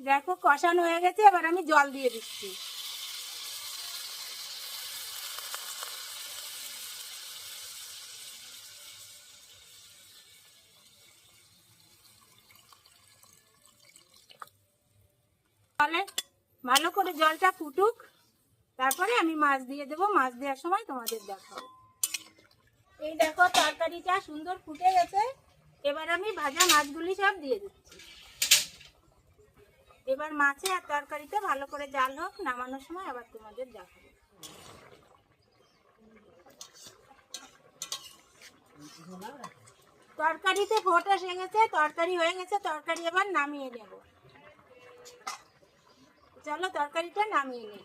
দেখো কষানো হয়ে গেছে, এবার আমি জল দিয়ে দিচ্ছি। তাহলে ভালো করে জলটা ফুটুক, তারপরে আমি মাছ দিয়ে দেবো। মাছ দেওয়ার সময় তোমাদের দেখাবো। এই দেখো তরকারিটা সুন্দর ফুটে গেছে, এবার আমি ভাজা মাছগুলি সব দিয়ে দিচ্ছি। এবার মাছে আর তরকারিতে ভালো করে জাল হোক, নামানোর সময় আবার তোমাদের দেখাবো। তরকারিতে ফোট এসে গেছে, তরকারি হয়ে গেছে, তরকারি এবার নামিয়ে নেব। চলো তরকারিটা নামিয়ে নিই।